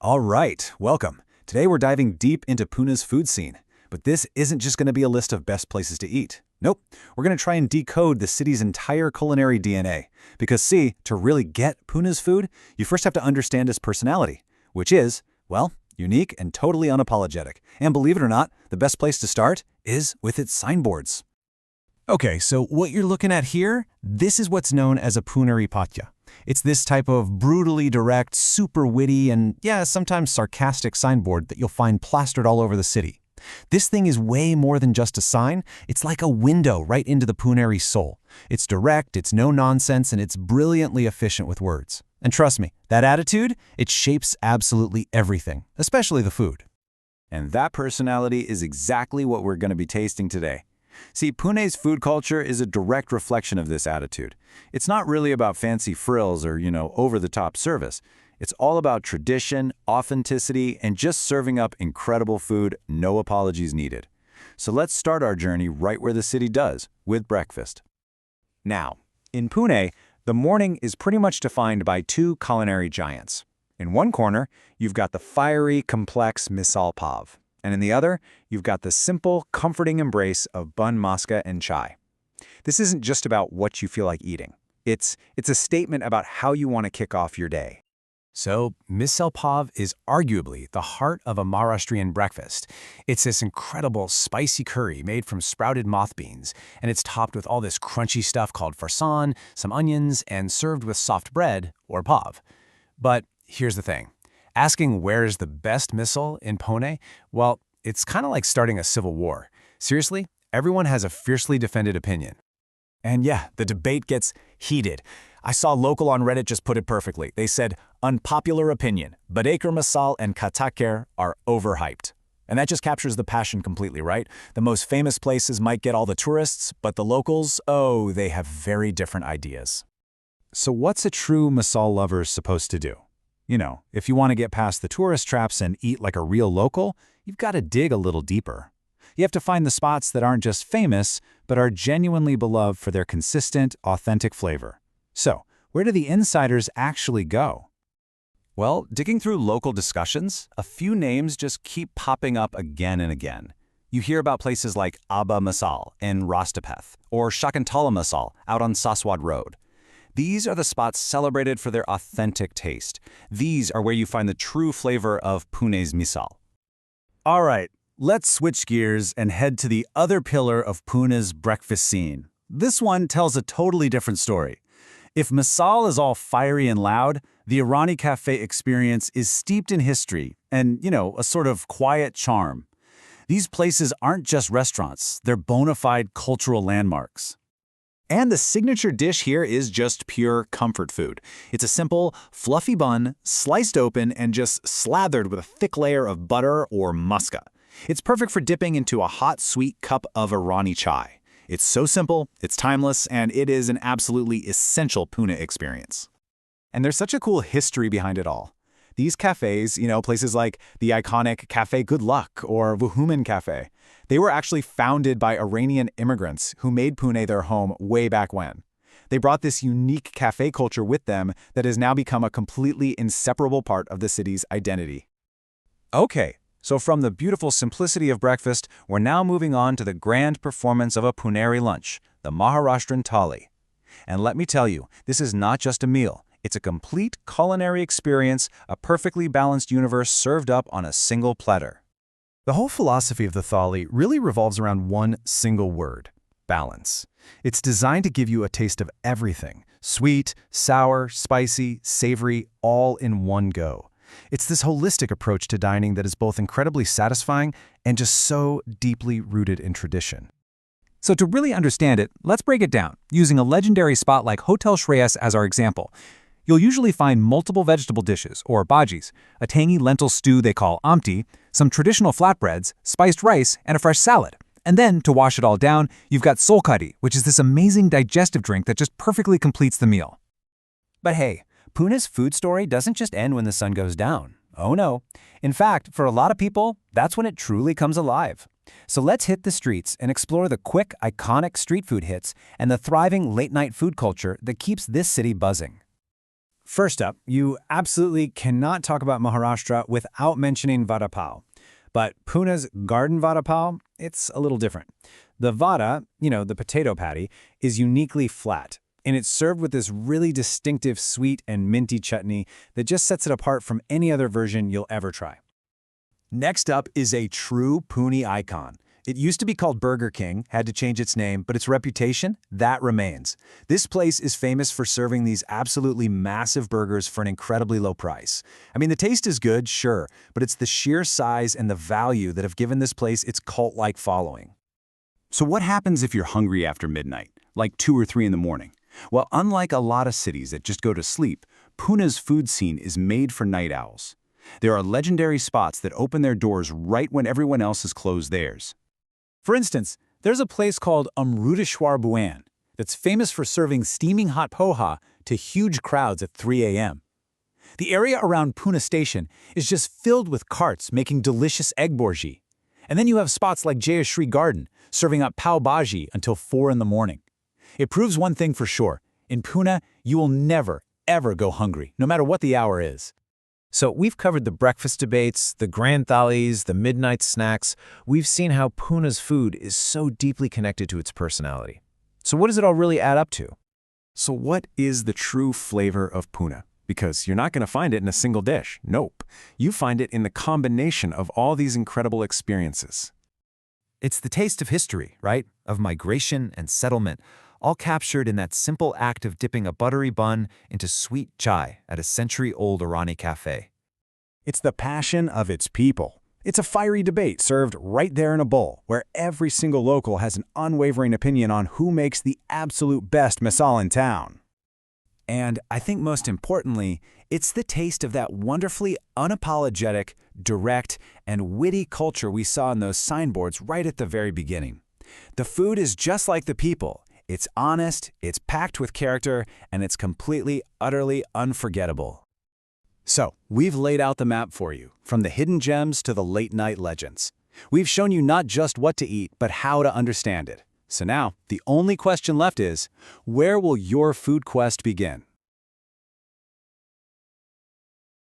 All right, welcome. Today we're diving deep into Pune's food scene. But this isn't just going to be a list of best places to eat. Nope, we're going to try and decode the city's entire culinary DNA. Because see, to really get Pune's food, you first have to understand its personality, which is, well, unique and totally unapologetic. And believe it or not, the best place to start is with its signboards. Okay, so what you're looking at here, this is what's known as a Puneri Patya. It's this type of brutally direct, super witty, and yeah, sometimes sarcastic signboard that you'll find plastered all over the city. This thing is way more than just a sign. It's like a window right into the Puneri soul. It's direct, it's no nonsense, and it's brilliantly efficient with words. And trust me, that attitude, it shapes absolutely everything, especially the food. And that personality is exactly what we're going to be tasting today. See, Pune's food culture is a direct reflection of this attitude. It's not really about fancy frills or, over-the-top service. It's all about tradition, authenticity, and just serving up incredible food, no apologies needed. So let's start our journey right where the city does, with breakfast. Now, in Pune, the morning is pretty much defined by two culinary giants. In one corner, you've got the fiery, complex misal pav. And in the other, you've got the simple, comforting embrace of bun maska and chai. This isn't just about what you feel like eating. It's a statement about how you want to kick off your day. So, misal pav is arguably the heart of a Maharashtrian breakfast. It's this incredible spicy curry made from sprouted moth beans, and it's topped with all this crunchy stuff called farsan, some onions, and served with soft bread, or pav. But here's the thing. Asking where's the best misal in Pune, well, it's kind of like starting a civil war. Seriously, everyone has a fiercely defended opinion. And yeah, the debate gets heated. I saw local on Reddit just put it perfectly. They said, unpopular opinion, Badekar Masal and Kataker are overhyped. And that just captures the passion completely, right? The most famous places might get all the tourists, but the locals, oh, they have very different ideas. So what's a true masal lover supposed to do? If you want to get past the tourist traps and eat like a real local, you've got to dig a little deeper. You have to find the spots that aren't just famous, but are genuinely beloved for their consistent, authentic flavor. So, where do the insiders actually go? Well, digging through local discussions, a few names just keep popping up again and again. You hear about places like Abba Masal in Rastapeth or Shakuntala Masal out on Saswad Road. These are the spots celebrated for their authentic taste. These are where you find the true flavor of Pune's misal. All right, let's switch gears and head to the other pillar of Pune's breakfast scene. This one tells a totally different story. If misal is all fiery and loud, the Irani Cafe experience is steeped in history and, a sort of quiet charm. These places aren't just restaurants, they're bona fide cultural landmarks. And the signature dish here is just pure comfort food. It's a simple, fluffy bun, sliced open and just slathered with a thick layer of butter or muska. It's perfect for dipping into a hot, sweet cup of Irani chai. It's so simple, it's timeless, and it is an absolutely essential Pune experience. And there's such a cool history behind it all. These cafes, places like the iconic Cafe Good Luck or Vuhuman Cafe, they were actually founded by Iranian immigrants who made Pune their home way back when. They brought this unique cafe culture with them that has now become a completely inseparable part of the city's identity. Okay, so from the beautiful simplicity of breakfast, we're now moving on to the grand performance of a Puneri lunch, the Maharashtrian thali. And let me tell you, this is not just a meal. It's a complete culinary experience, a perfectly balanced universe served up on a single platter. The whole philosophy of the thali really revolves around one single word: balance. It's designed to give you a taste of everything: sweet, sour, spicy, savory, all in one go. It's this holistic approach to dining that is both incredibly satisfying and just so deeply rooted in tradition. So to really understand it, let's break it down, using a legendary spot like Hotel Shreyas as our example. You'll usually find multiple vegetable dishes, or bhajis, a tangy lentil stew they call amti, some traditional flatbreads, spiced rice, and a fresh salad. And then, to wash it all down, you've got solkadi, which is this amazing digestive drink that just perfectly completes the meal. But hey, Pune's food story doesn't just end when the sun goes down. Oh no. In fact, for a lot of people, that's when it truly comes alive. So let's hit the streets and explore the quick, iconic street food hits and the thriving late-night food culture that keeps this city buzzing. First up, you absolutely cannot talk about Maharashtra without mentioning vada pav. But Pune's garden vada pav, it's a little different. The vada, the potato patty, is uniquely flat, and it's served with this really distinctive sweet and minty chutney that just sets it apart from any other version you'll ever try. Next up is a true Pune icon. It used to be called Burger King, had to change its name, but its reputation, that remains. This place is famous for serving these absolutely massive burgers for an incredibly low price. I mean, the taste is good, sure, but it's the sheer size and the value that have given this place its cult-like following. So what happens if you're hungry after midnight, like 2 or 3 in the morning? Well, unlike a lot of cities that just go to sleep, Pune's food scene is made for night owls. There are legendary spots that open their doors right when everyone else has closed theirs. For instance, there's a place called Amruteshwar Bhuan that's famous for serving steaming hot poha to huge crowds at 3 a.m. The area around Pune Station is just filled with carts making delicious egg bourji. And then you have spots like Jayashri Garden serving up pav bhaji until 4 in the morning. It proves one thing for sure. In Pune, you will never, ever go hungry, no matter what the hour is. So we've covered the breakfast debates, the grand thalis, the midnight snacks. We've seen how Pune's food is so deeply connected to its personality. So what does it all really add up to? So what is the true flavor of Pune? Because you're not going to find it in a single dish. Nope. You find it in the combination of all these incredible experiences. It's the taste of history, right? Of migration and settlement, all captured in that simple act of dipping a buttery bun into sweet chai at a century-old Irani cafe. It's the passion of its people. It's a fiery debate served right there in a bowl, where every single local has an unwavering opinion on who makes the absolute best misal in town. And I think most importantly, it's the taste of that wonderfully unapologetic, direct, and witty culture we saw in those signboards right at the very beginning. The food is just like the people. It's honest, it's packed with character, and it's completely, utterly unforgettable. So, we've laid out the map for you, from the hidden gems to the late-night legends. We've shown you not just what to eat, but how to understand it. So now, the only question left is, where will your food quest begin?